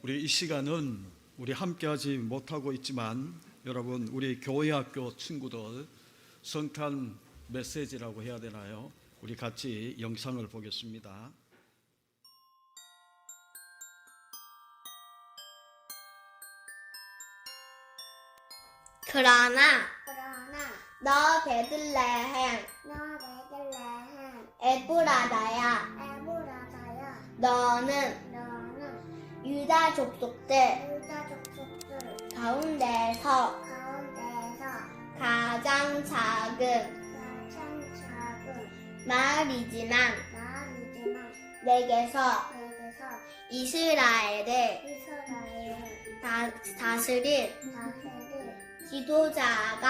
우리 이 시간은 우리 함께하지 못하고 있지만 여러분 우리 교회 학교 친구들 성탄 메시지라고 해야 되나요? 우리 같이 영상을 보겠습니다. 그러나 너 너 베들레헴 베들레헴 에브라다야 에브라다야 너는 너는 유다 족속들 유다 족속들 가운데서 가운데서 가장 작은 가장 작은 마을이지만 마을이지만 내게서 내게서 이스라엘을 이스라엘을 다스릴 다스릴 지도자가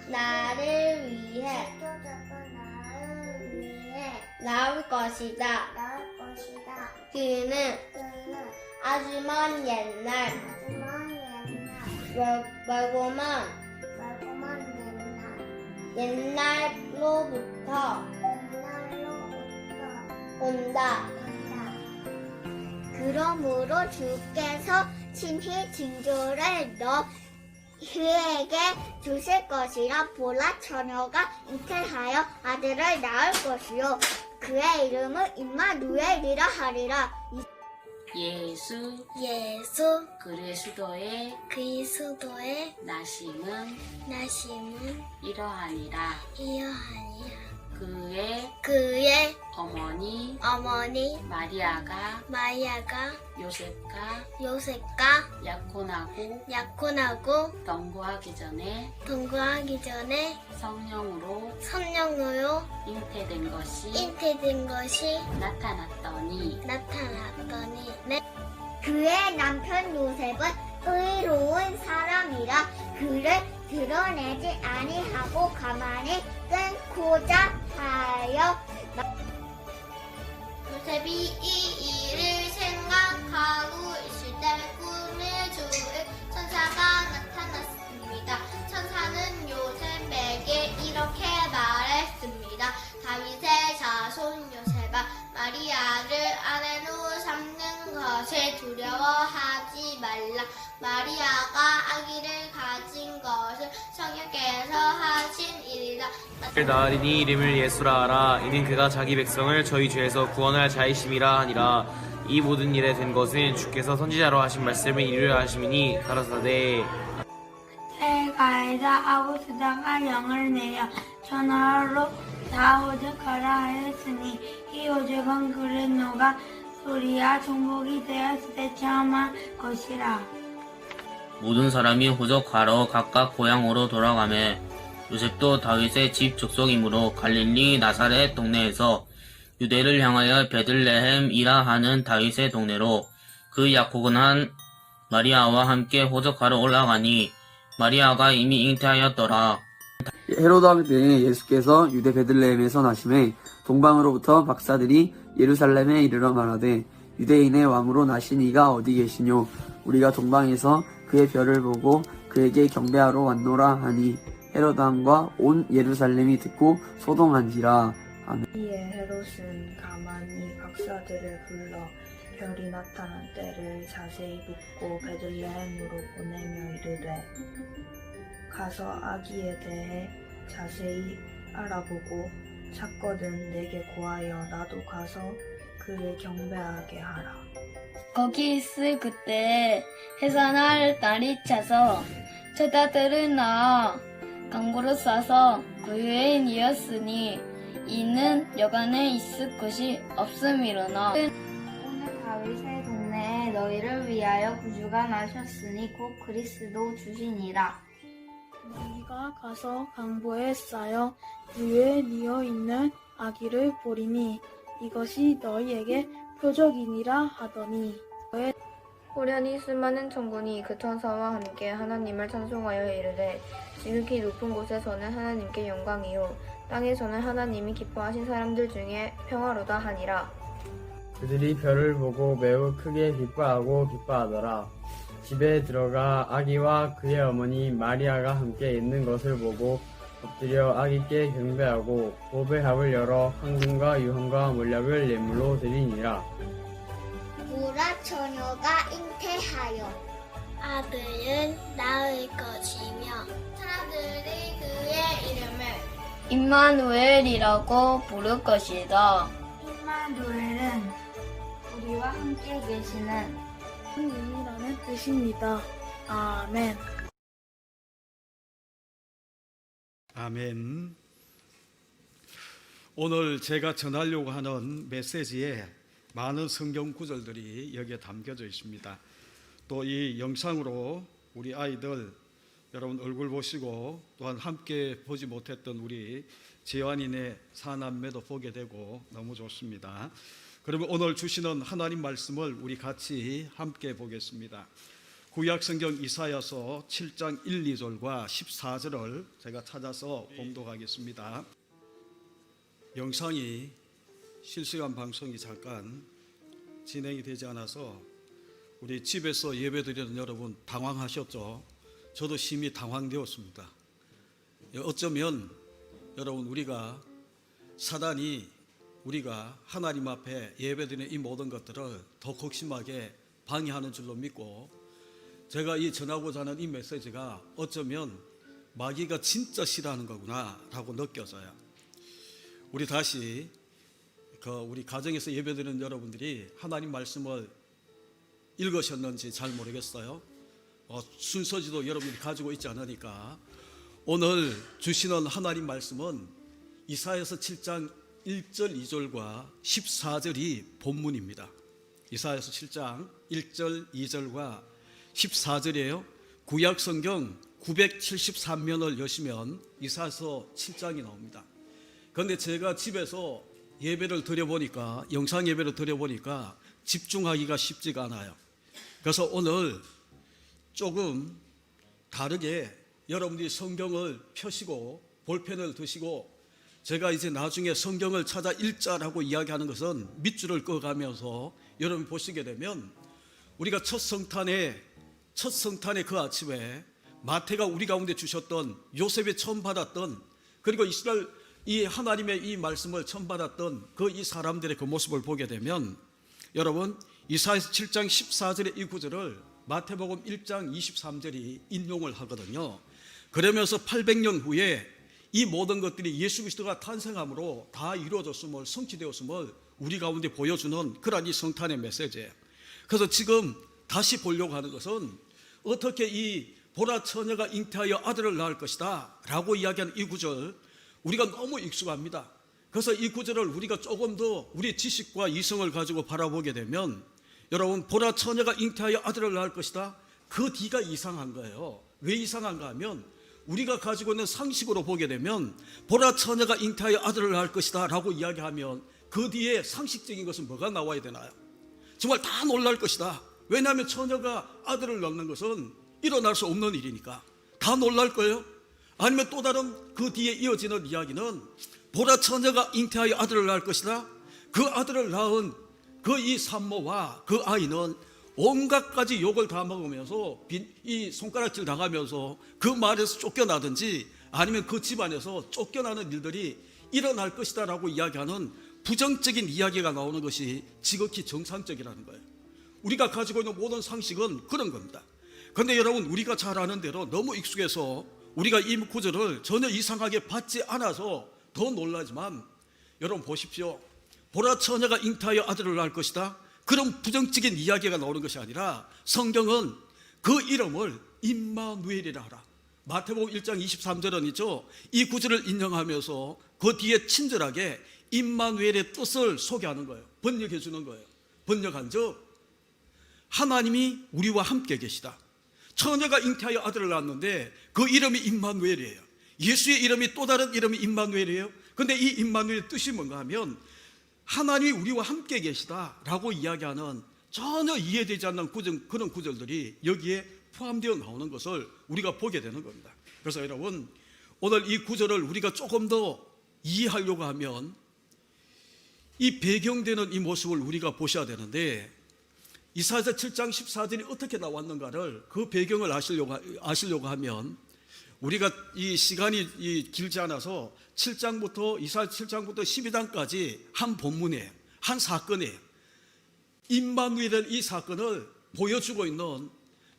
나를 위해 지도자가 나를 위해 나올 것이다. 나올 것이다. 그는 그는 아주 먼 옛날 아주 먼 옛날 멀고먼 멀고먼 옛날로부터 옛날로부터 온다. 온다. 그러므로 주께서 친히 징조를 그에게 주실 것이라. 보라, 처녀가 잉태하여 아들을 낳을 것이요 그의 이름을 임마누엘이라 하리라. 예수 예수 그리스도의 그리스도의 나심은 나심은 이러하니라. 이러하니라. 그의 어머니 마리아가 마리아가 요셉과 약혼하고 동거하기 전에 성령으로 잉태된 것이 나타났더니 그의 남편 요셉은 의로운 사람이라 그를 드러내지 아니하고 가만히 끊고자 하여. 요셉이 이 일을 생각하고 있을 때 꿈에 주의 천사가 나타났습니다. 천사는 요셉에게 이렇게 말했습니다. 다윗의 자손 요셉아, 마리아를 아내로 삼는 것을 두려워하지 말라. 마리아가 아기를 가진 것은 성령께서 하신 일이다. 낳으리니 이름을 예수라 하라. 이는 그가 자기 백성을 저희 죄에서 구원할 자이심이라 하니라. 이 모든 일에 된 것은 주께서 선지자로 하신 말씀을 이루려 하심이니 가라사대 해가에서 아부스다가 영을 내어 전화로 다 오죽하라 하였으니 이 오죽은 그를 누가 소리야 종복이 되었을 때 체험한 것이라. 모든 사람이 호적하러 각각 고향으로 돌아가매 요셉도 다윗의 집 족속이므로 갈릴리 나사렛 동네에서 유대를 향하여 베들레헴이라 하는 다윗의 동네로 그 약혼한 마리아와 함께 호적하러 올라가니 마리아가 이미 잉태하였더라. 헤로드 왕 때에 예수께서 유대 베들레헴에서 나심에 동방으로부터 박사들이 예루살렘에 이르러 말하되 유대인의 왕으로 나신 이가 어디 계시뇨? 우리가 동방에서 그의 별을 보고 그에게 경배하러 왔노라 하니 헤로드 왕과 온 예루살렘이 듣고 소동한지라. 아멘. 이에 헤롯은 가만히 박사들을 불러 별이 나타난 때를 자세히 묻고 베들레헴으로 보내며 이르되 가서 아기에 대해 자세히 알아보고 찾거든 내게 고하여 나도 가서 그를 경배하게 하라. 거기 있을 그때 해산할 날이 차서 제자들을 낳아 강고를 싸서 고유인이었으니 이는 여간에 있을 곳이 없음이로나. 오늘 다윗의 동네에 너희를 위하여 구주가 나셨으니 곧 그리스도 주시니라. 너희가 가서 강보에 쌓여 위에 뉘어 있는 아기를 보리니 이것이 너희에게 표적이니라 하더니 호련히 수많은 천군이 그 천사와 함께 하나님을 찬송하여 이르되 지극히 높은 곳에서는 하나님께 영광이요 땅에서는 하나님이 기뻐하신 사람들 중에 평화로다 하니라. 그들이 별을 보고 매우 크게 기뻐하더라. 집에 들어가 아기와 그의 어머니 마리아가 함께 있는 것을 보고 엎드려 아기께 경배하고 보배합을 열어 황금과 유황과 몰약을 예물로 드리니라. 보라 처녀가 잉태하여 아들을 낳을 것이며 사람들이 그의 이름을 임마누엘이라고 부를 것이다. 임마누엘은 우리와 함께 계시는 하나님이라는 뜻입니다. 아멘. 아멘. 오늘 제가 전하려고 하는 메시지에 많은 성경 구절들이 여기에 담겨져 있습니다. 또 이 영상으로 우리 아이들 여러분 얼굴 보시고 또한 함께 보지 못했던 우리 재환이네 사남매도 보게 되고 너무 좋습니다. 그러면 오늘 주시는 하나님 말씀을 우리 같이 함께 보겠습니다. 구약 성경 이사야서 7장 1, 2절과 14절을 제가 찾아서 봉독하겠습니다. 영상이 실시간 방송이 잠깐 진행이 되지 않아서 우리 집에서 예배드리는 여러분 당황하셨죠? 저도 심히 당황되었습니다. 어쩌면 여러분 우리가 사단이 우리가 하나님 앞에 예배드리는 이 모든 것들을 더 극심하게 방해하는 줄로 믿고 제가 이 전하고자 하는 이 메시지가 어쩌면 마귀가 진짜 싫어하는 거구나 라고 느껴져요. 우리 다시 우리 가정에서 예배드리는 여러분들이 하나님 말씀을 읽으셨는지 잘 모르겠어요. 순서지도 여러분들이 가지고 있지 않으니까 오늘 주시는 하나님 말씀은 이사야서 7장 1절 2절과 14절이 본문입니다. 이사야서 7장 1절 2절과 14절이에요. 구약 성경 973면을 여시면 이사야서 7장이 나옵니다. 그런데 제가 집에서 예배를 드려보니까 영상 예배를 드려보니까 집중하기가 쉽지가 않아요. 그래서 오늘 조금 다르게 여러분들이 성경을 펴시고 볼펜을 드시고 제가 이제 나중에 성경을 찾아 읽자라고 이야기하는 것은 밑줄을 그어가면서 여러분이 보시게 되면 우리가 첫 성탄의 그 아침에 마태가 우리 가운데 주셨던 요셉이 처음 받았던 그리고 이스라엘 이 하나님의 이 말씀을 처음 받았던 이 사람들의 그 모습을 보게 되면 여러분 이사야서 7장 14절의 이 구절을 마태복음 1장 23절이 인용을 하거든요. 그러면서 800년 후에 이 모든 것들이 예수 그리스도가 탄생함으로 다 이루어졌음을 성취되었음을 우리 가운데 보여주는 그러한 이 성탄의 메시지예요. 그래서 지금 다시 보려고 하는 것은 어떻게 이 보라 처녀가 잉태하여 아들을 낳을 것이다 라고 이야기하는 이 구절 우리가 너무 익숙합니다. 그래서 이 구절을 우리가 조금 더 우리 지식과 이성을 가지고 바라보게 되면 여러분 보라 처녀가 잉태하여 아들을 낳을 것이다 그 뒤가 이상한 거예요. 왜 이상한가 하면 우리가 가지고 있는 상식으로 보게 되면 보라 처녀가 잉태하여 아들을 낳을 것이다 라고 이야기하면 그 뒤에 상식적인 것은 뭐가 나와야 되나요? 정말 다 놀랄 것이다. 왜냐하면 처녀가 아들을 낳는 것은 일어날 수 없는 일이니까 다 놀랄 거예요. 아니면 또 다른 그 뒤에 이어지는 이야기는 보라 처녀가 잉태하여 아들을 낳을 것이다. 그 아들을 낳은 그 이 산모와 그 아이는 온갖 가지 욕을 다 먹으면서 이 손가락질 당하면서 그 말에서 쫓겨나든지 아니면 그 집안에서 쫓겨나는 일들이 일어날 것이다 라고 이야기하는 부정적인 이야기가 나오는 것이 지극히 정상적이라는 거예요. 우리가 가지고 있는 모든 상식은 그런 겁니다. 그런데 여러분 우리가 잘 아는 대로 너무 익숙해서 우리가 이 구절을 전혀 이상하게 받지 않아서 더 놀라지만 여러분 보십시오. 보라 처녀가 잉태하여 아들을 낳을 것이다. 그런 부정적인 이야기가 나오는 것이 아니라 성경은 그 이름을 임마누엘이라 하라. 마태복음 1장 23절은 있죠. 이 구절을 인용하면서 그 뒤에 친절하게 임마누엘의 뜻을 소개하는 거예요. 번역해 주는 거예요. 번역한 즉 하나님이 우리와 함께 계시다. 처녀가 잉태하여 아들을 낳았는데 그 이름이 임마누엘이에요. 예수의 이름이 또 다른 이름이 임마누엘이에요. 그런데 이 임마누엘의 뜻이 뭔가 하면 하나님이 우리와 함께 계시다라고 이야기하는 전혀 이해되지 않는 그런 구절들이 여기에 포함되어 나오는 것을 우리가 보게 되는 겁니다. 그래서 여러분 오늘 이 구절을 우리가 조금 더 이해하려고 하면 이 배경되는 이 모습을 우리가 보셔야 되는데 이사야서 7장 14절이 어떻게 나왔는가를 그 배경을 아시려고 하면 우리가 이 시간이 길지 않아서 7장부터 이사야 7장부터 12장까지 한 본문이에요. 한 사건이에요. 임마누엘의 이 사건을 보여주고 있는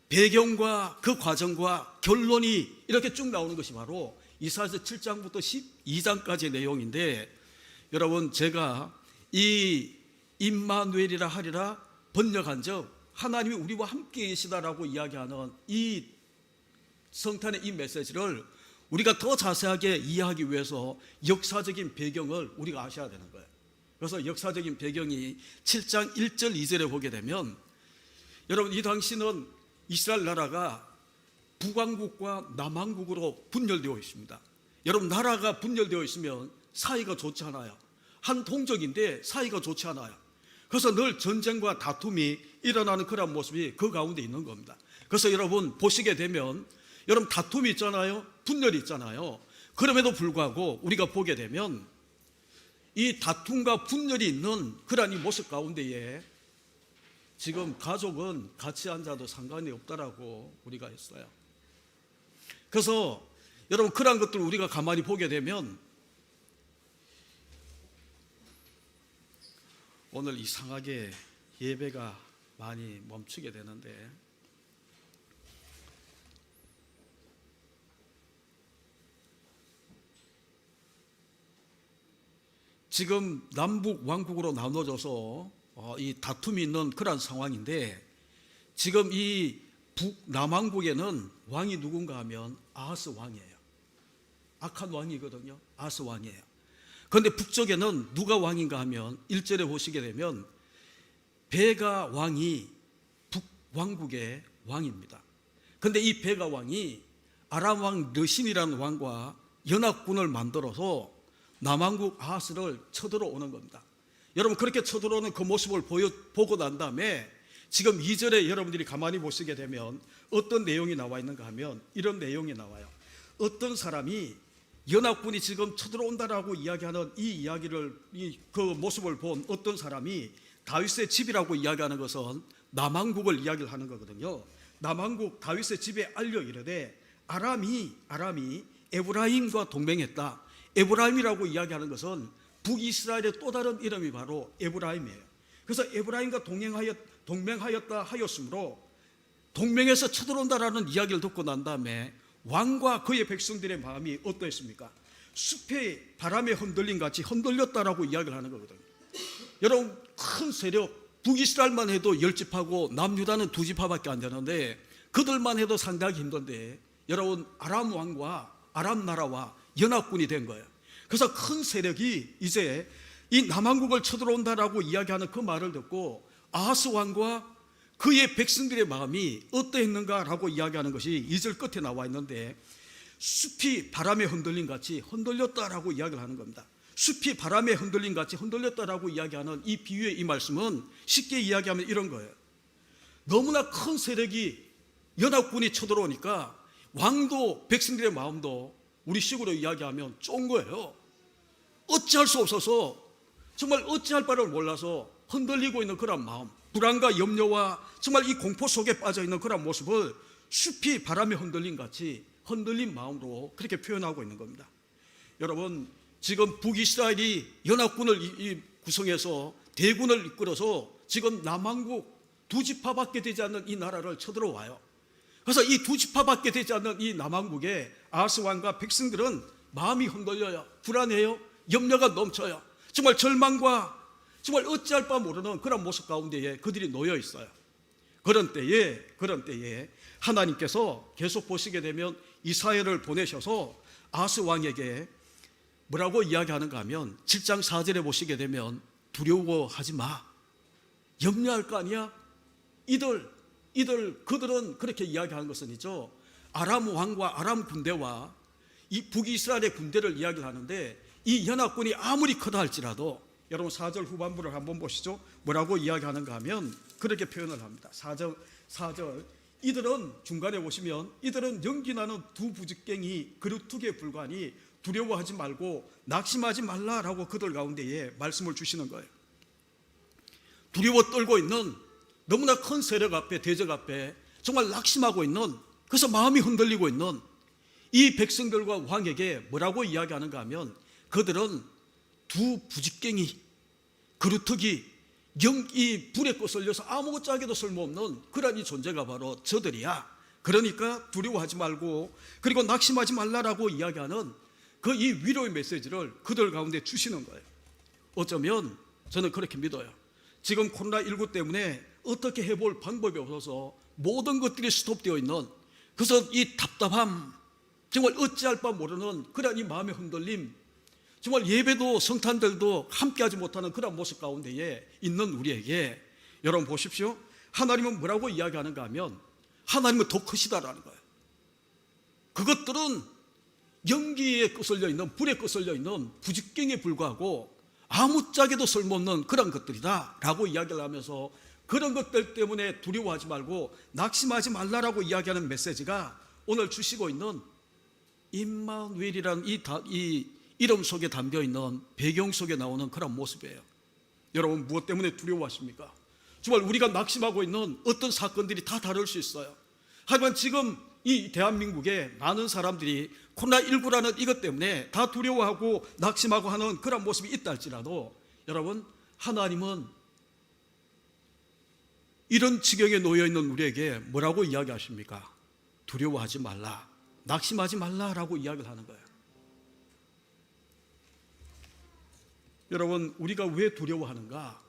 배경과 그 과정과 결론이 이렇게 쭉 나오는 것이 바로 이사야서 7장부터 12장까지의 내용인데, 여러분, 제가 이 임마누엘이라 하리라 번역한 적 하나님이 우리와 함께 계시다라고 이야기하는 이 성탄의 이 메시지를 우리가 더 자세하게 이해하기 위해서 역사적인 배경을 우리가 아셔야 되는 거예요. 그래서 역사적인 배경이 7장 1절 2절에 보게 되면, 여러분, 이 당시는 이스라엘 나라가 북왕국과 남왕국으로 분열되어 있습니다. 여러분, 나라가 분열되어 있으면 사이가 좋지 않아요. 한 동족인데 사이가 좋지 않아요. 그래서 늘 전쟁과 다툼이 일어나는 그런 모습이 그 가운데 있는 겁니다. 그래서 여러분 보시게 되면, 여러분 다툼이 있잖아요. 분열이 있잖아요. 그럼에도 불구하고 우리가 보게 되면 이 다툼과 분열이 있는 그런 이 모습 가운데에 지금 가족은 같이 앉아도 상관이 없다라고 우리가 했어요. 그래서 여러분 그러한 것들을 우리가 가만히 보게 되면 오늘 이상하게 예배가 많이 멈추게 되는데, 지금 남북 왕국으로 나눠져서 이 다툼이 있는 그런 상황인데, 지금 이 북남왕국에는 왕이 누군가 하면 아하스 왕이에요. 악한 왕이거든요. 아하스 왕이에요. 그런데 북쪽에는 누가 왕인가 하면 1절에 보시게 되면 베가 왕이 북왕국의 왕입니다. 그런데 이 베가 왕이 아람 왕 르신이라는 왕과 연합군을 만들어서 남왕국 아하스를 쳐들어오는 겁니다. 여러분 그렇게 쳐들어오는 그 모습을 보고 난 다음에 지금 2절에 여러분들이 가만히 보시게 되면 어떤 내용이 나와 있는가 하면 이런 내용이 나와요. 어떤 사람이 연합군이 지금 쳐들어온다라고 이야기하는 이 이야기를, 그 모습을 본 어떤 사람이 다윗의 집이라고 이야기하는 것은 남왕국을 이야기를 하는 거거든요. 남왕국 다윗의 집에 알려 이르되 아람이 에브라임과 동맹했다. 에브라임이라고 이야기하는 것은 북이스라엘의 또 다른 이름이 바로 에브라임이에요. 그래서 에브라임과 동맹하였다 하였으므로 동맹에서 쳐들어온다라는 이야기를 듣고 난 다음에 왕과 그의 백성들의 마음이 어떠했습니까? 숲의 바람에 흔들린 같이 흔들렸다라고 이야기를 하는 거거든요. 여러분 큰 세력, 북이스라엘만 해도 10집하고 남유다는 2집화밖에 안 되는데 그들만 해도 상당히 힘든데, 여러분 아람 왕과 아람 나라와 연합군이 된 거예요. 그래서 큰 세력이 이제 이 남왕국을 쳐들어온다라고 이야기하는 그 말을 듣고 아하스 왕과 그의 백성들의 마음이 어떠했는가라고 이야기하는 것이 2절 끝에 나와 있는데, 숲이 바람에 흔들린 같이 흔들렸다라고 이야기를 하는 겁니다. 숲이 바람에 흔들린 같이 흔들렸다라고 이야기하는 이 비유의 이 말씀은 쉽게 이야기하면 이런 거예요. 너무나 큰 세력이 연합군이 쳐들어오니까 왕도 백성들의 마음도 우리 식으로 이야기하면 쫀 거예요. 어찌할 수 없어서, 정말 어찌할 바를 몰라서 흔들리고 있는 그런 마음, 불안과 염려와 정말 이 공포 속에 빠져있는 그런 모습을 숲이 바람에 흔들린 같이 흔들린 마음으로 그렇게 표현하고 있는 겁니다. 여러분 지금 북이스라엘이 연합군을 구성해서 대군을 이끌어서 지금 남왕국 2지파밖에 되지 않는 이 나라를 쳐들어와요. 그래서 이 2지파밖에 되지 않는 이 남왕국의 아하스 왕과 백성들은 마음이 흔들려요. 불안해요. 염려가 넘쳐요. 정말 절망과 정말 어찌할 바 모르는 그런 모습 가운데에 그들이 놓여 있어요. 그런 때에 하나님께서 계속 보시게 되면 이사야를 보내셔서 아하스 왕에게 뭐라고 이야기하는가 하면 7장 4절에 보시게 되면 두려워하지 마. 염려할 거 아니야? 그들은 그렇게 이야기하는 것은 있죠. 아람 왕과 아람 군대와 이 북이스라엘의 군대를 이야기를 하는데, 이 연합군이 아무리 크다 할지라도, 여러분 4절 후반부를 한번 보시죠. 뭐라고 이야기하는가 하면 그렇게 표현을 합니다. 4절 이들은 중간에 보시면 이들은 연기나는 두 부직갱이 그릇 2개에 불과하니 두려워하지 말고 낙심하지 말라라고 그들 가운데에 말씀을 주시는 거예요. 두려워 떨고 있는 너무나 큰 세력 앞에, 대적 앞에 정말 낙심하고 있는, 그래서 마음이 흔들리고 있는 이 백성들과 왕에게 뭐라고 이야기하는가 하면 그들은 두 부직갱이 그루터기 이 불에 거슬려서 아무짝에도 쓸모없는 그런 이 존재가 바로 저들이야. 그러니까 두려워하지 말고 그리고 낙심하지 말라라고 이야기하는 그 이 위로의 메시지를 그들 가운데 주시는 거예요. 어쩌면 저는 그렇게 믿어요. 지금 코로나19 때문에 어떻게 해볼 방법이 없어서 모든 것들이 스톱되어 있는, 그래서 이 답답함, 정말 어찌할 바 모르는 그런 이 마음의 흔들림, 정말 예배도 성탄들도 함께하지 못하는 그런 모습 가운데에 있는 우리에게 여러분 보십시오. 하나님은 뭐라고 이야기하는가 하면 하나님은 더 크시다라는 거예요. 그것들은 연기에 거슬려 있는, 불에 거슬려 있는 부직경에 불과하고 아무짝에도 쓸모없는 그런 것들이다 라고 이야기를 하면서 그런 것들 때문에 두려워하지 말고 낙심하지 말라라고 이야기하는 메시지가 오늘 주시고 있는 임마누엘이라는 이 이름 속에 담겨있는 배경 속에 나오는 그런 모습이에요. 여러분 무엇 때문에 두려워하십니까? 정말 우리가 낙심하고 있는 어떤 사건들이 다 다를 수 있어요. 하지만 지금 이 대한민국에 많은 사람들이 코로나19라는 이것 때문에 다 두려워하고 낙심하고 하는 그런 모습이 있다 할지라도 여러분 하나님은 이런 지경에 놓여있는 우리에게 뭐라고 이야기하십니까? 두려워하지 말라, 낙심하지 말라라고 이야기를 하는 거예요. 여러분 우리가 왜 두려워하는가?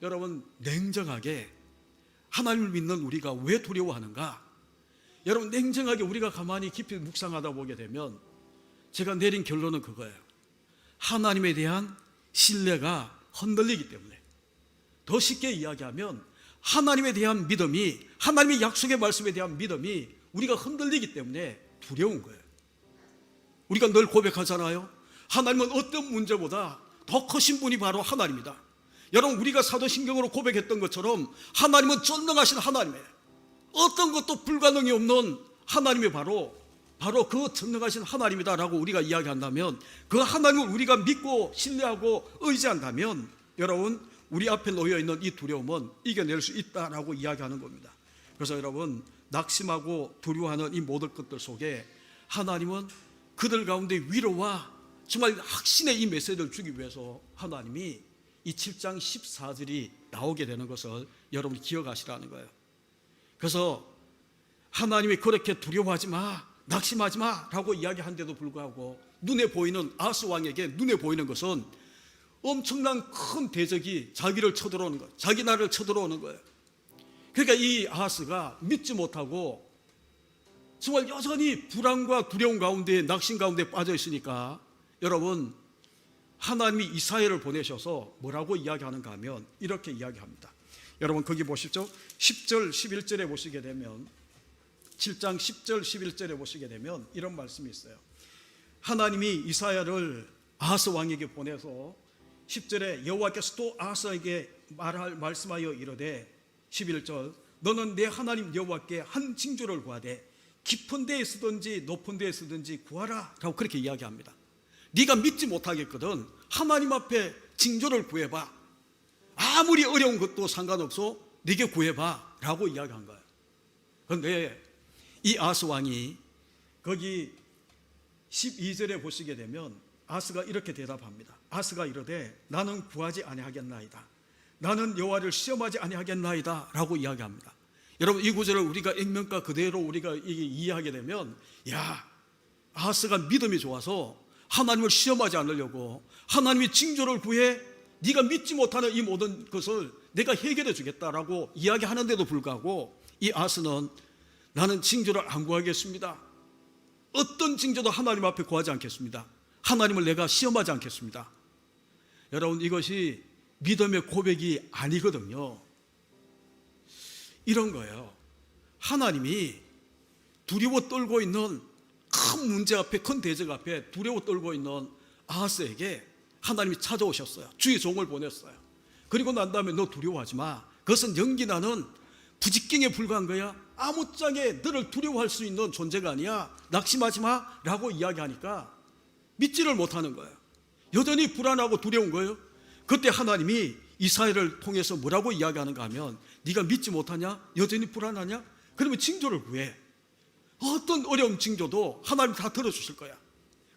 여러분 냉정하게 하나님을 믿는 우리가 왜 두려워하는가? 여러분 냉정하게 우리가 가만히 깊이 묵상하다 보게 되면 제가 내린 결론은 그거예요. 하나님에 대한 신뢰가 흔들리기 때문에. 더 쉽게 이야기하면 하나님에 대한 믿음이, 하나님의 약속의 말씀에 대한 믿음이 우리가 흔들리기 때문에 두려운 거예요. 우리가 늘 고백하잖아요. 하나님은 어떤 문제보다 더 크신 분이 바로 하나님이다. 여러분 우리가 사도신경으로 고백했던 것처럼 하나님은 전능하신 하나님이에요. 어떤 것도 불가능이 없는 하나님이 바로 그 전능하신 하나님이다라고 우리가 이야기한다면, 그 하나님을 우리가 믿고 신뢰하고 의지한다면 여러분 우리 앞에 놓여있는 이 두려움은 이겨낼 수 있다라고 이야기하는 겁니다. 그래서 여러분 낙심하고 두려워하는 이 모든 것들 속에 하나님은 그들 가운데 위로와 정말 확신의 이 메시지를 주기 위해서 하나님이 이 7장 14절이 나오게 되는 것을 여러분이 기억하시라는 거예요. 그래서 하나님이 그렇게 두려워하지 마, 낙심하지 마 라고 이야기한데도 불구하고 눈에 보이는 아스 왕에게 눈에 보이는 것은 엄청난 큰 대적이 자기를 쳐들어오는 거예요. 자기 나라를 쳐들어오는 거예요. 그러니까 이 아스가 믿지 못하고 정말 여전히 불안과 두려움 가운데, 낙심 가운데 빠져 있으니까 여러분 하나님이 이사야를 보내셔서 뭐라고 이야기하는가 하면 이렇게 이야기합니다. 여러분 거기 보십시오. 10절 11절에 보시게 되면 7장 10절 11절에 보시게 되면 이런 말씀이 있어요. 하나님이 이사야를 아하스 왕에게 보내서 10절에 여호와께서 또 아하스에게 말씀하여 이르되 11절 너는 내 하나님 여호와께 한 징조를 구하되 깊은 데에 쓰든지 높은 데에 쓰든지 구하라 라고 그렇게 이야기합니다. 네가 믿지 못하겠거든 하나님 앞에 징조를 구해봐. 아무리 어려운 것도 상관없어 네게 구해봐 라고 이야기한 거예요. 그런데 이 아스 왕이 거기 12절에 보시게 되면 아스가 이렇게 대답합니다. 아스가 이르되 나는 구하지 아니하겠나이다. 나는 여호와를 시험하지 아니하겠나이다 라고 이야기합니다. 여러분 이 구절을 우리가 액면가 그대로 우리가 이해하게 되면 야 아스가 믿음이 좋아서 하나님을 시험하지 않으려고 하나님이 징조를 구해 네가 믿지 못하는 이 모든 것을 내가 해결해 주겠다라고 이야기하는데도 불구하고 이 아스는 나는 징조를 안 구하겠습니다. 어떤 징조도 하나님 앞에 구하지 않겠습니다. 하나님을 내가 시험하지 않겠습니다. 여러분 이것이 믿음의 고백이 아니거든요. 이런 거예요. 하나님이 두려워 떨고 있는 큰 문제 앞에, 큰 대적 앞에 두려워 떨고 있는 아하스에게 하나님이 찾아오셨어요. 주의 종을 보냈어요. 그리고 난 다음에 너 두려워하지 마. 그것은 연기나는 부직경에 불과한 거야. 아무짝에 너를 두려워할 수 있는 존재가 아니야. 낙심하지 마 라고 이야기하니까 믿지를 못하는 거예요. 여전히 불안하고 두려운 거예요. 그때 하나님이 이사야를 통해서 뭐라고 이야기하는가 하면 네가 믿지 못하냐? 여전히 불안하냐? 그러면 징조를 구해. 어떤 어려운 징조도 하나님 다 들어주실 거야.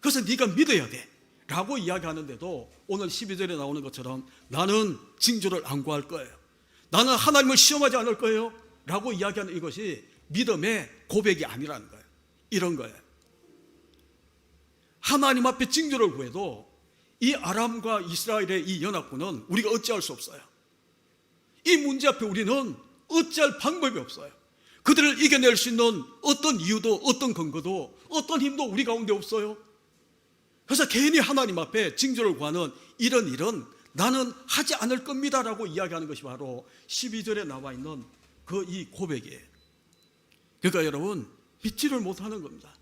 그래서 네가 믿어야 돼 라고 이야기하는데도 오늘 12절에 나오는 것처럼 나는 징조를 안 구할 거예요. 나는 하나님을 시험하지 않을 거예요. 라고 이야기하는 이것이 믿음의 고백이 아니라는 거예요. 이런 거예요. 하나님 앞에 징조를 구해도 이 아람과 이스라엘의 이 연합군은 우리가 어찌할 수 없어요. 이 문제 앞에 우리는 어찌할 방법이 없어요. 그들을 이겨낼 수 있는 어떤 이유도 어떤 근거도 어떤 힘도 우리 가운데 없어요. 그래서 괜히 하나님 앞에 징조를 구하는 이런 일은 나는 하지 않을 겁니다 라고 이야기하는 것이 바로 12절에 나와 있는 그 이 고백이에요. 그러니까 여러분 믿지를 못하는 겁니다.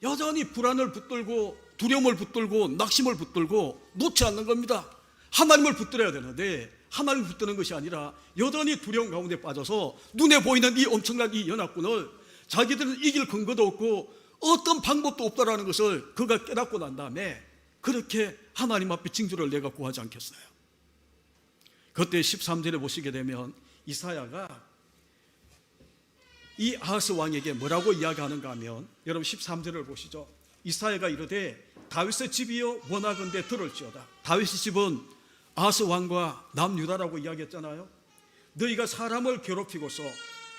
여전히 불안을 붙들고 두려움을 붙들고 낙심을 붙들고 놓지 않는 겁니다. 하나님을 붙들어야 되는데 하나님을 붙드는 것이 아니라 여전히 두려움 가운데 빠져서 눈에 보이는 이 엄청난 이 연합군을 자기들은 이길 근거도 없고 어떤 방법도 없다라는 것을 그가 깨닫고 난 다음에 그렇게 하나님 앞에 징조를 내가 구하지 않겠어요. 그때 13절에 보시게 되면 이사야가 이 아하스 왕에게 뭐라고 이야기하는가 하면 여러분 13절을 보시죠. 이사야가 이르되 다윗의 집이여 원하건대 들을지어다. 다윗의 집은 아하스 왕과 남유다라고 이야기했잖아요. 너희가 사람을 괴롭히고서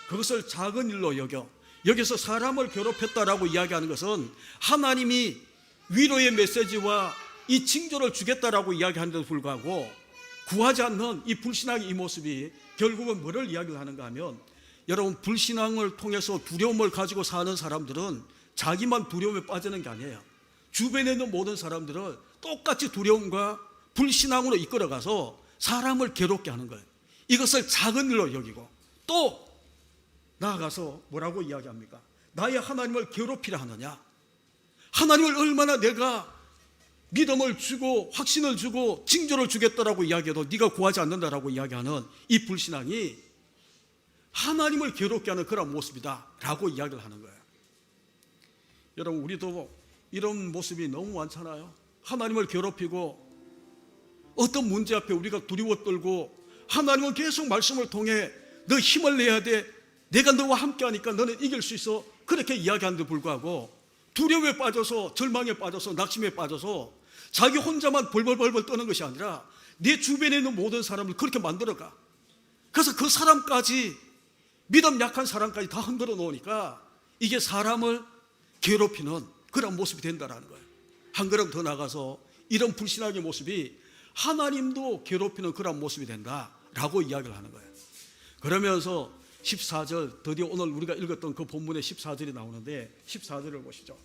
그것을 작은 일로 여겨 여기서 사람을 괴롭혔다라고 이야기하는 것은 하나님이 위로의 메시지와 이 징조를 주겠다라고 이야기하는데도 불구하고 구하지 않는 이 불신앙의 이 모습이 결국은 뭐를 이야기를 하는가 하면 여러분 불신앙을 통해서 두려움을 가지고 사는 사람들은 자기만 두려움에 빠지는 게 아니에요. 주변에 있는 모든 사람들을 똑같이 두려움과 불신앙으로 이끌어가서 사람을 괴롭게 하는 거예요. 이것을 작은 일로 여기고 또 나아가서 뭐라고 이야기합니까? 나의 하나님을 괴롭히려 하느냐? 하나님을 얼마나 내가 믿음을 주고 확신을 주고 징조를 주겠다라고 이야기해도 네가 구하지 않는다라고 이야기하는 이 불신앙이 하나님을 괴롭게 하는 그런 모습이다 라고 이야기를 하는 거예요. 여러분 우리도 이런 모습이 너무 많잖아요. 하나님을 괴롭히고 어떤 문제 앞에 우리가 두려워 떨고 하나님은 계속 말씀을 통해 너 힘을 내야 돼. 내가 너와 함께 하니까 너는 이길 수 있어. 그렇게 이야기하는데 불구하고 두려움에 빠져서 절망에 빠져서 낙심에 빠져서 자기 혼자만 벌벌벌벌 떠는 것이 아니라 내 주변에 있는 모든 사람을 그렇게 만들어가. 그래서 그 사람까지 믿음 약한 사람까지 다 흔들어 놓으니까 이게 사람을 괴롭히는 그런 모습이 된다는 거예요. 한 걸음 더 나가서 이런 불신앙의 모습이 하나님도 괴롭히는 그런 모습이 된다라고 이야기를 하는 거예요. 그러면서 14절 드디어 오늘 우리가 읽었던 그 본문의 14절이 나오는데 14절을 보시죠.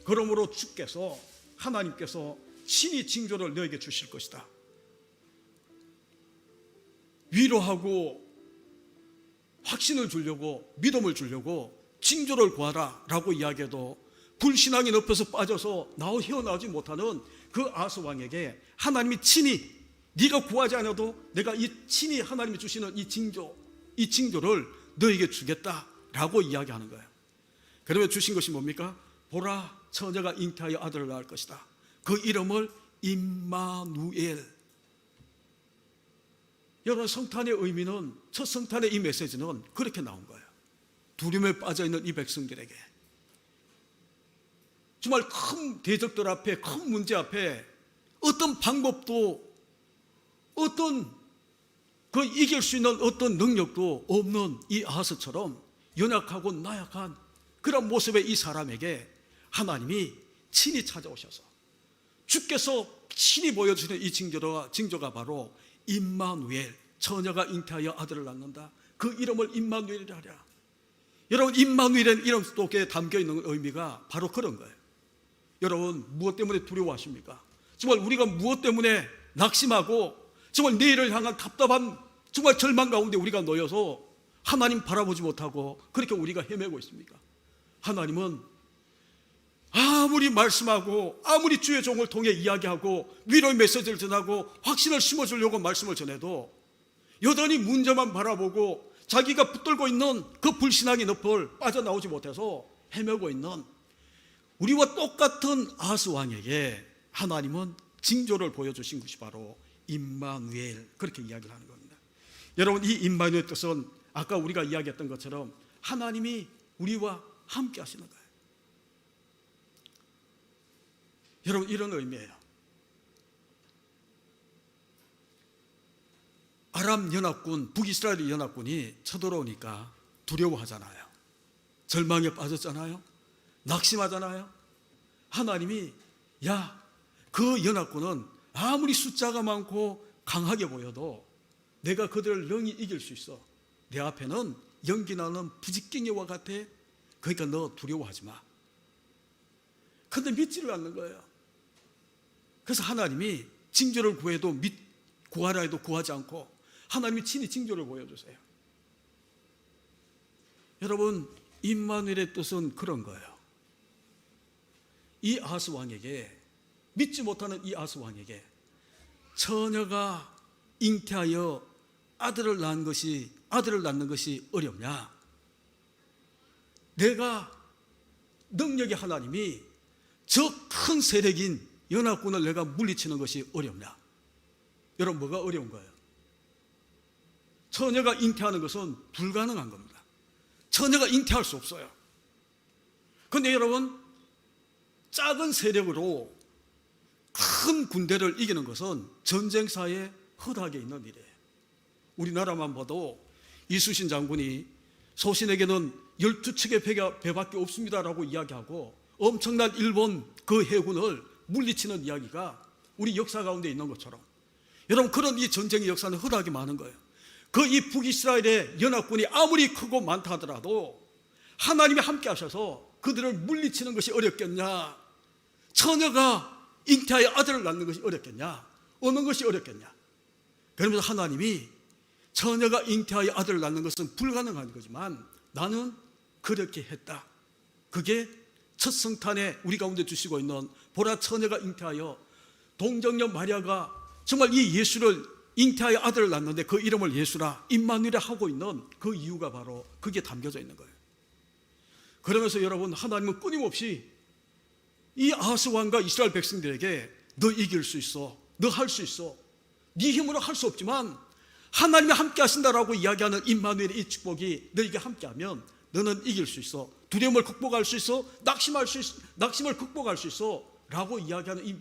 그러므로 주께서 하나님께서 친히 징조를 너에게 주실 것이다. 위로하고 확신을 주려고 믿음을 주려고 징조를 구하라 라고 이야기해도 불신앙이 높여서 빠져서 헤어나오지 못하는 그 아하스 왕에게 하나님이 친히 네가 구하지 않아도 내가 이 친히 하나님이 주시는 이 징조를 너에게 주겠다라고 이야기하는 거예요. 그러면 주신 것이 뭡니까? 보라 처녀가 잉태하여 아들을 낳을 것이다. 그 이름을 임마누엘. 여러분 성탄의 의미는 첫 성탄의 이 메시지는 그렇게 나온 거예요. 두려움에 빠져있는 이 백성들에게 정말 큰 대적들 앞에 큰 문제 앞에 어떤 방법도 어떤 그 이길 수 있는 어떤 능력도 없는 이 아하스처럼 연약하고 나약한 그런 모습의 이 사람에게 하나님이 친히 찾아오셔서 주께서 친히 보여주시는 이 징조가 바로 임마누엘, 처녀가 잉태하여 아들을 낳는다. 그 이름을 임마누엘이라 하랴. 여러분 임마누엘은 이름 속에 담겨있는 의미가 바로 그런 거예요. 여러분 무엇 때문에 두려워하십니까? 정말 우리가 무엇 때문에 낙심하고 정말 내일을 향한 답답한 정말 절망 가운데 우리가 놓여서 하나님 바라보지 못하고 그렇게 우리가 헤매고 있습니까? 하나님은 아무리 말씀하고 아무리 주의 종을 통해 이야기하고 위로의 메시지를 전하고 확신을 심어주려고 말씀을 전해도 여전히 문제만 바라보고 자기가 붙들고 있는 그 불신앙의 늪을 빠져나오지 못해서 헤매고 있는 우리와 똑같은 아하스 왕에게 하나님은 징조를 보여주신 것이 바로 임마누엘, 그렇게 이야기를 하는 겁니다. 여러분 이 임마누엘 뜻은 아까 우리가 이야기했던 것처럼 하나님이 우리와 함께 하시는 거예요. 여러분 이런 의미예요. 아람 연합군, 북이스라엘 연합군이 쳐들어오니까 두려워하잖아요. 절망에 빠졌잖아요. 낙심하잖아요. 하나님이 야, 그 연합군은 아무리 숫자가 많고 강하게 보여도 내가 그들을 능히 이길 수 있어. 내 앞에는 연기나는 부직갱이와 같아. 그러니까 너 두려워하지 마. 근데 믿지를 않는 거예요. 그래서 하나님이 징조를 구해도 구하라 해도 구하지 않고 하나님이 친히 징조를 보여주세요. 여러분, 임마누엘의 뜻은 그런 거예요. 이 아하스 왕에게, 믿지 못하는 이 아하스 왕에게 처녀가 잉태하여 아들을 낳는 것이 어렵냐? 내가 능력의 하나님이 저 큰 세력인 연합군을 내가 물리치는 것이 어렵냐? 여러분, 뭐가 어려운 거예요? 처녀가 잉태하는 것은 불가능한 겁니다. 처녀가 잉태할 수 없어요. 그런데 여러분, 작은 세력으로 큰 군대를 이기는 것은 전쟁사에 허다하게 있는 일이에요. 우리나라만 봐도 이수신 장군이 소신에게는 12척의 배밖에 없습니다라고 이야기하고 엄청난 일본 그 해군을 물리치는 이야기가 우리 역사 가운데 있는 것처럼, 여러분, 그런 이 전쟁의 역사는 허다하게 많은 거예요. 그 이 북이스라엘의 연합군이 아무리 크고 많다 하더라도 하나님이 함께 하셔서 그들을 물리치는 것이 어렵겠냐? 처녀가 잉태하여 아들을 낳는 것이 어렵겠냐? 어느 것이 어렵겠냐? 그러면서 하나님이 처녀가 잉태하여 아들을 낳는 것은 불가능한 거지만 나는 그렇게 했다. 그게 첫 성탄에 우리 가운데 주시고 있는 보라, 처녀가 잉태하여 동정녀 마리아가 정말 이 예수를 잉태하여 아들을 낳는데 그 이름을 예수라, 임마누엘이라 하고 있는 그 이유가 바로 그게 담겨져 있는 거예요. 그러면서 여러분, 하나님은 끊임없이 이 아하스 왕과 이스라엘 백성들에게 너 이길 수 있어, 너 할 수 있어, 네 힘으로 할 수 없지만 하나님이 함께 하신다라고 이야기하는 임마누엘의 이 축복이 너에게 함께하면 너는 이길 수 있어, 두려움을 극복할 수 있어, 낙심을 극복할 수 있어 라고 이야기하는 이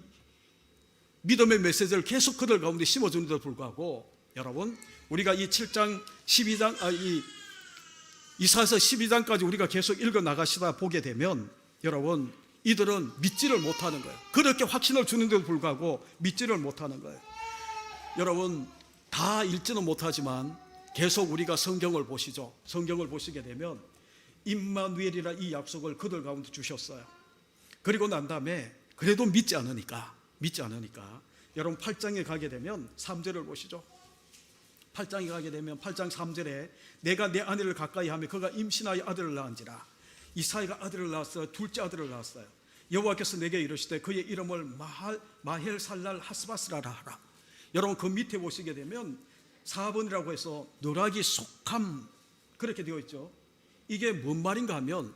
믿음의 메시지를 계속 그들 가운데 심어주는데도 불구하고, 여러분, 우리가 이 7장 12장 이사야서 12장까지 우리가 계속 읽어 나가시다 보게 되면 여러분, 이들은 믿지를 못하는 거예요. 그렇게 확신을 주는데도 불구하고 믿지를 못하는 거예요. 여러분, 다 읽지는 못하지만 계속 우리가 성경을 보시죠. 성경을 보시게 되면 임마누엘이라 이 약속을 그들 가운데 주셨어요. 그리고 난 다음에 그래도 믿지 않으니까 여러분 8장에 가게 되면 3절을 보시죠. 8장에 가게 되면 8장 3절에 내가 내 아내를 가까이 하며 그가 임신하여 아들을 낳은지라. 이사야가 아들을 낳았어요. 둘째 아들을 낳았어요. 여호와께서 내게 이르시되 그의 이름을 마헬살랄 하스바스라라 하라. 여러분, 그 밑에 보시게 되면 4번이라고 해서 노락이 속함 그렇게 되어 있죠. 이게 뭔 말인가 하면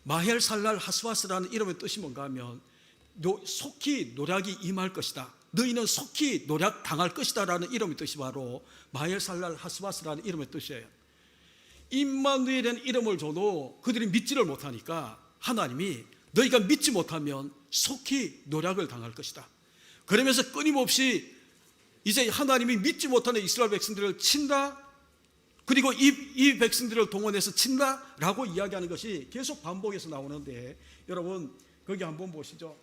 마헬살랄 하스바스라는 이름의 뜻이 뭔가 하면 속히 노략이 임할 것이다, 너희는 속히 노략 당할 것이다 라는 이름의 뜻이 바로 마헬살랄 하스바스라는 이름의 뜻이에요. 임마누엘이라는 이름을 줘도 그들이 믿지를 못하니까 하나님이 너희가 믿지 못하면 속히 노략을 당할 것이다. 그러면서 끊임없이 이제 하나님이 믿지 못하는 이스라엘 백성들을 친다, 그리고 이 백성들을 동원해서 친다라고 이야기하는 것이 계속 반복해서 나오는데, 여러분 거기 한번 보시죠.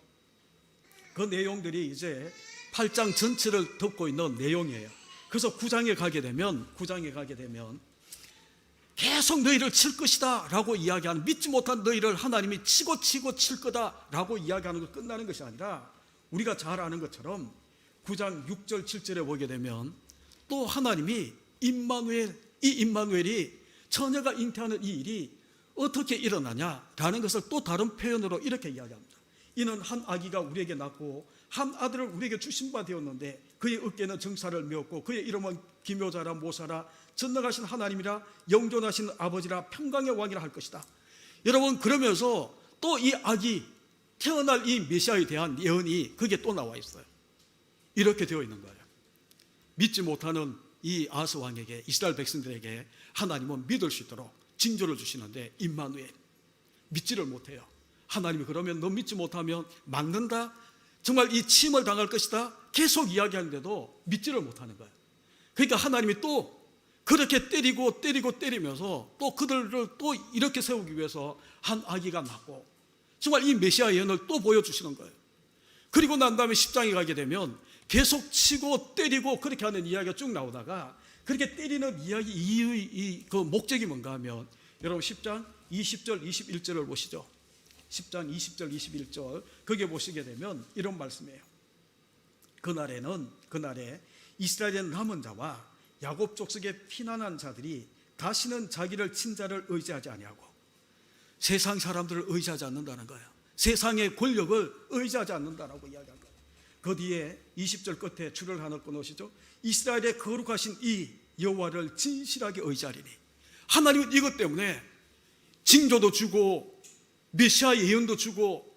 그 내용들이 이제 8장 전체를 덮고 있는 내용이에요. 그래서 9장에 가게 되면 계속 너희를 칠 것이다 라고 이야기하는, 믿지 못한 너희를 하나님이 치고 칠 거다 라고 이야기하는 것 끝나는 것이 아니라 우리가 잘 아는 것처럼 9장 6절 7절에 보게 되면 또 하나님이 임마누엘이 처녀가 잉태하는 이 일이 어떻게 일어나냐라는 것을 또 다른 표현으로 이렇게 이야기합니다. 이는 한 아기가 우리에게 낳고 한 아들을 우리에게 주신 바 되었는데 그의 어깨는 정사를 메었고 그의 이름은 기묘자라 모사라 전능하신 하나님이라 영존하신 아버지라 평강의 왕이라 할 것이다. 여러분, 그러면서 또 이 아기 태어날 이 메시아에 대한 예언이 거기에 또 나와 있어요. 이렇게 되어 있는 거예요. 믿지 못하는 이 아하스 왕에게, 이스라엘 백성들에게 하나님은 믿을 수 있도록 징조를 주시는데 임마누엘 믿지를 못해요. 하나님이 그러면 너 믿지 못하면 막는다, 정말 이 침을 당할 것이다 계속 이야기하는데도 믿지를 못하는 거예요. 그러니까 하나님이 또 그렇게 때리면서 또 그들을 또 이렇게 세우기 위해서 한 아기가 낳고 정말 이 메시아 예언을 또 보여주시는 거예요. 그리고 난 다음에 10장에 가게 되면 계속 치고 때리고 그렇게 하는 이야기가 쭉 나오다가 그렇게 때리는 이야기 이유의 그 목적이 뭔가 하면 여러분 10장 20절 21절을 보시죠. 10장 20절 21절 거기에 보시게 되면 이런 말씀이에요. 그날에 이스라엘의 남은 자와 야곱 족속의 피난한 자들이 다시는 자기를 친자를 의지하지 아니하고 세상 사람들을 의지하지 않는다는 거예요. 세상의 권력을 의지하지 않는다라고 이야기한 거예요. 그 뒤에 20절 끝에 줄을 하나 끊으시죠. 이스라엘의 거룩하신 이 여호와를 진실하게 의지하리니. 하나님은 이것 때문에 징조도 주고 메시아 예언도 주고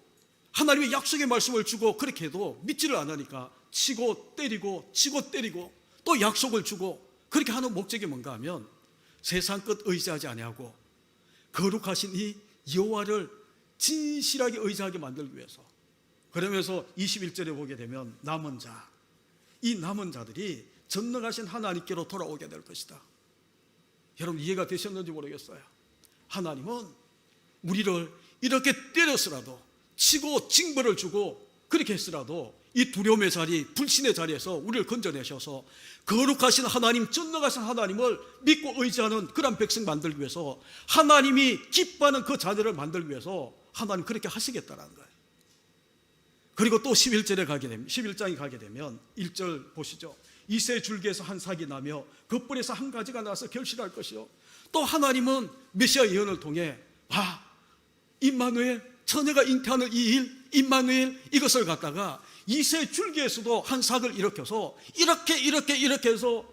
하나님의 약속의 말씀을 주고 그렇게 해도 믿지를 않으니까 치고 때리고 또 약속을 주고 그렇게 하는 목적이 뭔가 하면 세상 끝 의지하지 아니하고 거룩하신 이 여호와를 진실하게 의지하게 만들기 위해서. 그러면서 21절에 보게 되면 남은 자, 이 남은 자들이 전능하신 하나님께로 돌아오게 될 것이다. 여러분 이해가 되셨는지 모르겠어요. 하나님은 우리를 이렇게 때렸으라도 치고 징벌을 주고 그렇게 했으라도 이 두려움의 자리, 불신의 자리에서 우리를 건져내셔서 거룩하신 하나님, 전능하신 하나님을 믿고 의지하는 그런 백성 만들기 위해서 하나님이 기뻐하는 그 자녀를 만들기 위해서 하나님 그렇게 하시겠다는 거예요. 그리고 또 11장에 가게 되면 1절 보시죠. 이새 줄기에서 한 삭이 나며 그 뿔에서 한 가지가 나서 결실할 것이요. 또 하나님은 메시아 예언을 통해 임마누엘, 처녀가 잉태하는 이 일, 임마누엘 이것을 갖다가 이새 줄기에서도 한 삭을 일으켜서 이렇게 해서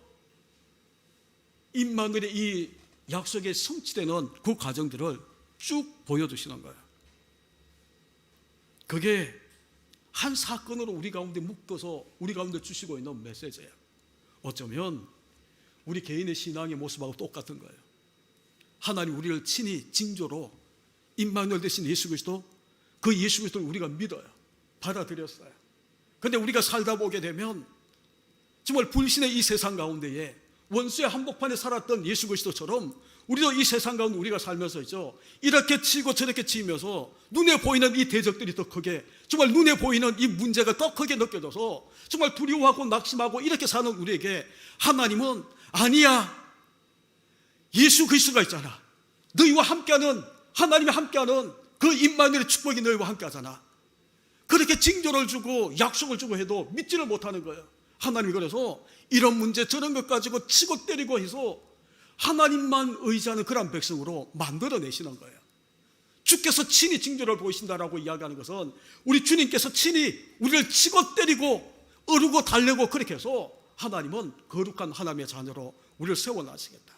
임마누엘의 이 약속에 성취되는 그 과정들을 쭉 보여주시는 거예요. 그게 한 사건으로 우리 가운데 묶어서 우리 가운데 주시고 있는 메시지예요. 어쩌면 우리 개인의 신앙의 모습하고 똑같은 거예요. 하나님 우리를 친히 징조로 임마누엘 되신 예수 그리스도, 그 예수 그리스도를 우리가 믿어요. 받아들였어요. 그런데 우리가 살다 보게 되면 정말 불신의 이 세상 가운데에 원수의 한복판에 살았던 예수 그리스도처럼 우리도 이 세상 가운데 우리가 살면서 있죠. 이렇게 치고 저렇게 치면서 눈에 보이는 이 대적들이 더 크게, 정말 눈에 보이는 이 문제가 더 크게 느껴져서 정말 두려워하고 낙심하고 이렇게 사는 우리에게 하나님은 아니야, 예수 그리스도가 있잖아. 너희와 함께하는, 하나님이 함께하는 그 임마누엘의 축복이 너희와 함께하잖아. 그렇게 징조를 주고 약속을 주고 해도 믿지를 못하는 거예요. 하나님이 그래서 이런 문제 저런 것 가지고 치고 때리고 해서 하나님만 의지하는 그런 백성으로 만들어내시는 거예요. 주께서 친히 징조를 보이신다라고 이야기하는 것은 우리 주님께서 친히 우리를 치고 때리고 어르고 달래고 그렇게 해서 하나님은 거룩한 하나님의 자녀로 우리를 세워나시겠다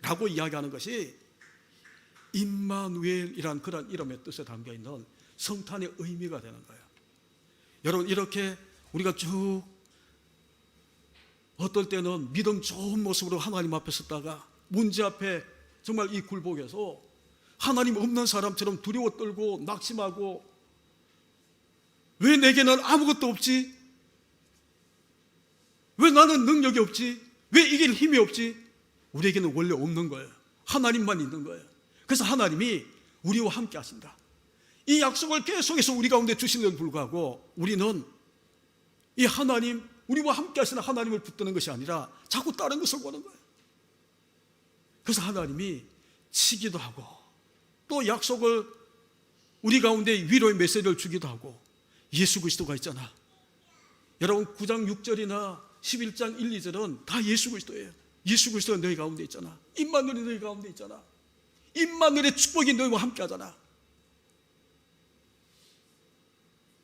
라고 이야기하는 것이 임마누엘이란 그런 이름의 뜻에 담겨있는 성탄의 의미가 되는 거예요. 여러분 이렇게 우리가 쭉 어떨 때는 믿음 좋은 모습으로 하나님 앞에 섰다가 문제 앞에 정말 이 굴복에서 하나님 없는 사람처럼 두려워 떨고 낙심하고 왜 내게는 아무것도 없지? 왜 나는 능력이 없지? 왜 이길 힘이 없지? 우리에게는 원래 없는 거예요. 하나님만 있는 거예요. 그래서 하나님이 우리와 함께 하신다. 이 약속을 계속해서 우리 가운데 주시는데도 불구하고 우리는 이 하나님, 우리와 함께 하시는 하나님을 붙드는 것이 아니라 자꾸 다른 것을 보는 거예요. 그래서 하나님이 치기도 하고 또 약속을 우리 가운데 위로의 메시지를 주기도 하고 예수 그리스도가 있잖아. 여러분 9장 6절이나 11장 1, 2절은 다 예수 그리스도예요. 예수 그리스도가 너희 가운데 있잖아. 임마누엘이 너희 가운데 있잖아. 임마누엘의 축복이 너희와 함께 하잖아.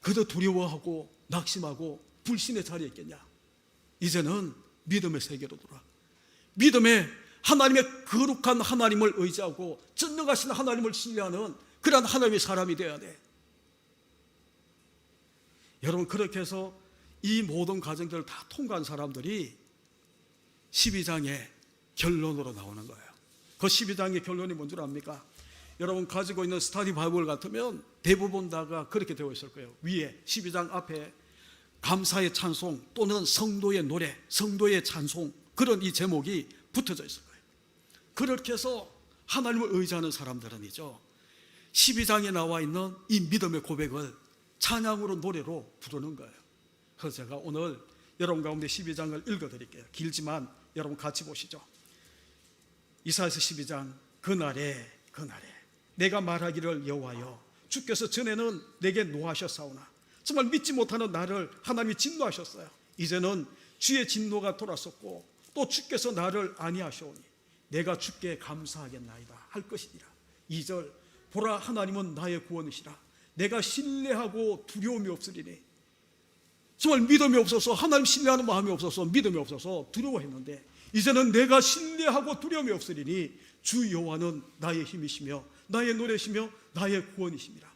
그도 두려워하고 낙심하고 불신의 자리에 있겠냐? 이제는 믿음의 세계로 돌아. 믿음의 하나님의 거룩한 하나님을 의지하고 전능하신 하나님을 신뢰하는 그런 하나님의 사람이 되어야 돼. 여러분 그렇게 해서 이 모든 과정들을 다 통과한 사람들이 12장의 결론으로 나오는 거예요. 그 12장의 결론이 뭔 줄 압니까? 여러분 가지고 있는 스터디 바이블 같으면 대부분 다가 그렇게 되어 있을 거예요. 위에 12장 앞에 감사의 찬송 또는 성도의 노래, 성도의 찬송 그런 이 제목이 붙어져 있을 거예요. 그렇게 해서 하나님을 의지하는 사람들은이죠, 12장에 나와 있는 이 믿음의 고백을 찬양으로 노래로 부르는 거예요. 그래서 제가 오늘 여러분 가운데 12장을 읽어드릴게요. 길지만 여러분 같이 보시죠. 이사야서 12장 그날에 내가 말하기를 여호와여 주께서 전에는 내게 노하셨사오나 정말 믿지 못하는 나를 하나님이 진노하셨어요. 이제는 주의 진노가 돌아섰고 또 주께서 나를 아니하시오니 내가 주께 감사하겠나이다 할 것이니라. 2절 보라 하나님은 나의 구원이시라. 내가 신뢰하고 두려움이 없으리니. 정말 믿음이 없어서, 하나님 신뢰하는 마음이 없어서, 믿음이 없어서 두려워했는데 이제는 내가 신뢰하고 두려움이 없으리니 주 여호와는 나의 힘이시며 나의 노래시며 나의 구원이시니라.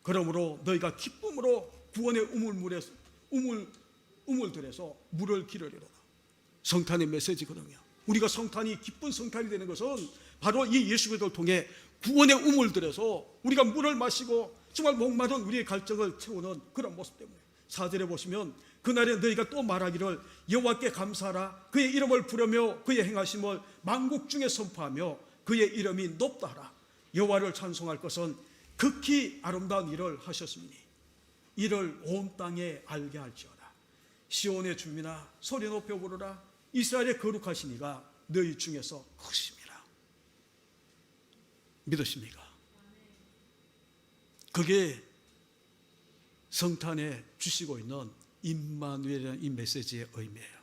그러므로 너희가 기쁨으로 구원의 우물들에서 물을 기르리로다. 성탄의 메시지거든요. 우리가 성탄이 기쁜 성탄이 되는 것은 바로 이 예수 그리스도를 통해 구원의 우물들에서 우리가 물을 마시고 정말 목마른 우리의 갈증을 채우는 그런 모습 때문에 4절에 보시면 그날에 너희가 또 말하기를 여호와께 감사하라. 그의 이름을 부르며 그의 행하심을 만국 중에 선포하며 그의 이름이 높다 하라. 여호와를 찬송할 것은 극히 아름다운 일을 하셨으니 이를 온 땅에 알게 할지어다. 시온의 주민아 소리 높여 부르라. 이스라엘의 거룩하신 이가 너희 중에서 크심이라. 믿으십니까? 그게 성탄에 주시고 있는 임마누엘이라는 이 메시지의 의미예요.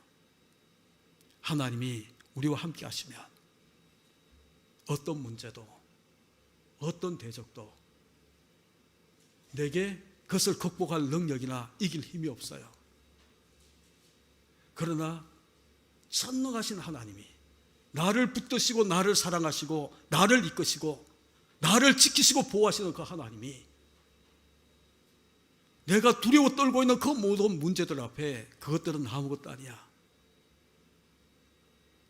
하나님이 우리와 함께 하시면 어떤 문제도 어떤 대적도 내게 그것을 극복할 능력이나 이길 힘이 없어요. 그러나 선능하신 하나님이 나를 붙드시고 나를 사랑하시고 나를 이끄시고 나를 지키시고 보호하시는 그 하나님이 내가 두려워 떨고 있는 그 모든 문제들 앞에 그것들은 아무것도 아니야.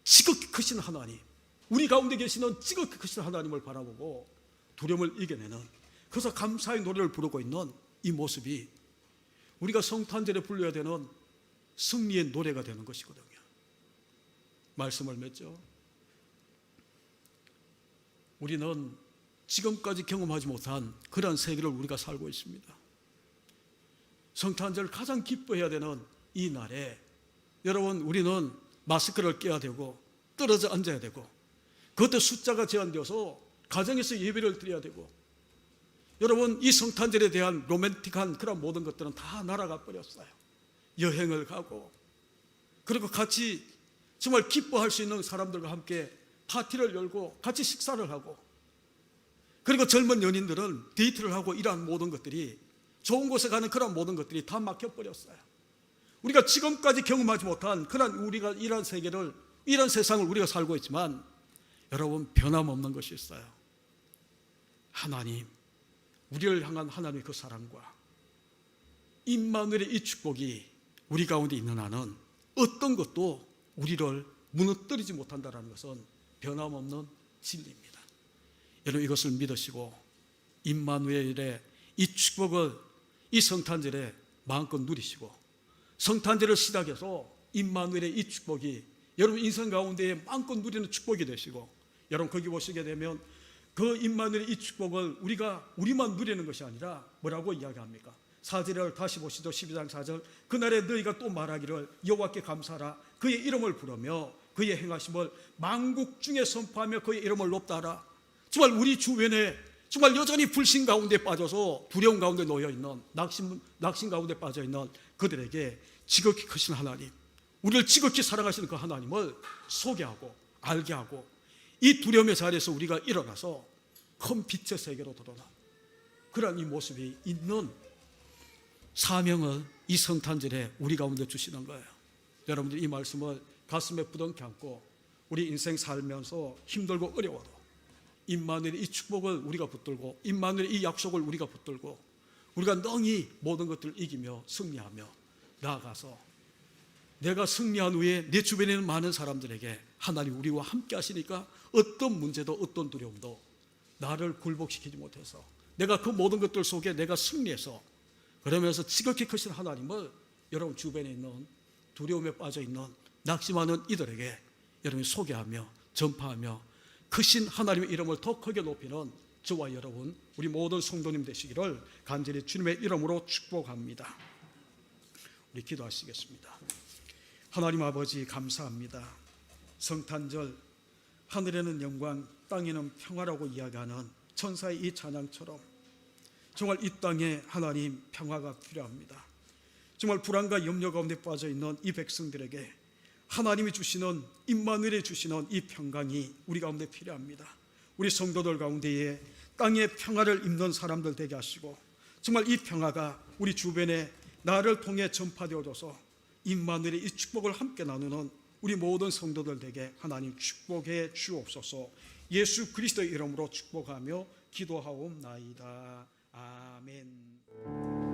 지극히 크신 하나님, 우리 가운데 계시는 지극히 크신 하나님을 바라보고 두려움을 이겨내는, 그래서 감사의 노래를 부르고 있는 이 모습이 우리가 성탄절에 불러야 되는 승리의 노래가 되는 것이거든요. 말씀을 맺죠. 우리는 지금까지 경험하지 못한 그런 세계를 우리가 살고 있습니다. 성탄절 가장 기뻐해야 되는 이 날에 여러분, 우리는 마스크를 껴야 되고 떨어져 앉아야 되고 그것도 숫자가 제한되어서 가정에서 예배를 드려야 되고, 여러분 이 성탄절에 대한 로맨틱한 그런 모든 것들은 다 날아가 버렸어요. 여행을 가고 그리고 같이 정말 기뻐할 수 있는 사람들과 함께 파티를 열고 같이 식사를 하고, 그리고 젊은 연인들은 데이트를 하고 이러한 모든 것들이, 좋은 곳에 가는 그런 모든 것들이 다 막혀버렸어요. 우리가 지금까지 경험하지 못한 그런 우리가 이런 세계를, 이런 세상을 우리가 살고 있지만 여러분 변함없는 것이 있어요. 하나님, 우리를 향한 하나님의 그 사랑과 임마누엘의 이 축복이 우리 가운데 있는 한은 어떤 것도 우리를 무너뜨리지 못한다는 것은 변함없는 진리입니다. 여러분 이것을 믿으시고 임마누엘의 이 축복을 이 성탄절에 마음껏 누리시고, 성탄절을 시작해서 임마누엘의 이 축복이 여러분 인생 가운데 마음껏 누리는 축복이 되시고, 여러분 거기 보시게 되면 그 임마누엘의 이 축복을 우리만 누리는 것이 아니라 뭐라고 이야기합니까? 4절을 다시 보시죠. 12장 4절 그날에 너희가 또 말하기를 여호와께 감사하라. 그의 이름을 부르며 그의 행하심을 만국 중에 선포하며 그의 이름을 높다 하라. 정말 우리 주변에 정말 여전히 불신 가운데 빠져서 두려움 가운데 놓여있는, 낙심 가운데 빠져있는 그들에게 지극히 크신 하나님, 우리를 지극히 사랑하시는 그 하나님을 소개하고 알게 하고, 이 두려움의 자리에서 우리가 일어나서 큰 빛의 세계로 들어오는 그런 이 모습이 있는 사명을 이 성탄절에 우리 가운데 주시는 거예요. 여러분들 이 말씀을 가슴에 부둥켜 안고 우리 인생 살면서 힘들고 어려워도 임마누엘의 이 축복을 우리가 붙들고, 임마누엘의 이 약속을 우리가 붙들고, 우리가 능히 모든 것들을 이기며 승리하며 나아가서 내가 승리한 후에 내 주변에 있는 많은 사람들에게 하나님 우리와 함께 하시니까 어떤 문제도 어떤 두려움도 나를 굴복시키지 못해서 내가 그 모든 것들 속에 내가 승리해서, 그러면서 지극히 크신 하나님을 여러분 주변에 있는 두려움에 빠져있는 낙심하는 이들에게 여러분이 소개하며 전파하며 크신 하나님의 이름을 더 크게 높이는 저와 여러분, 우리 모든 성도님 되시기를 간절히 주님의 이름으로 축복합니다. 우리 기도하시겠습니다. 하나님 아버지 감사합니다. 성탄절 하늘에는 영광, 땅에는 평화라고 이야기하는 천사의 이 찬양처럼 정말 이 땅에 하나님 평화가 필요합니다. 정말 불안과 염려 가운데 빠져 있는 이 백성들에게 하나님이 주시는, 임마누엘이 주시는 이 평강이 우리 가운데 필요합니다. 우리 성도들 가운데에 땅의 평화를 입는 사람들 되게 하시고 정말 이 평화가 우리 주변에 나를 통해 전파되어져서 임마누엘의 이 축복을 함께 나누는 우리 모든 성도들 되게 하나님 축복해 주옵소서. 예수 그리스도의 이름으로 축복하며 기도하옵나이다. 아멘.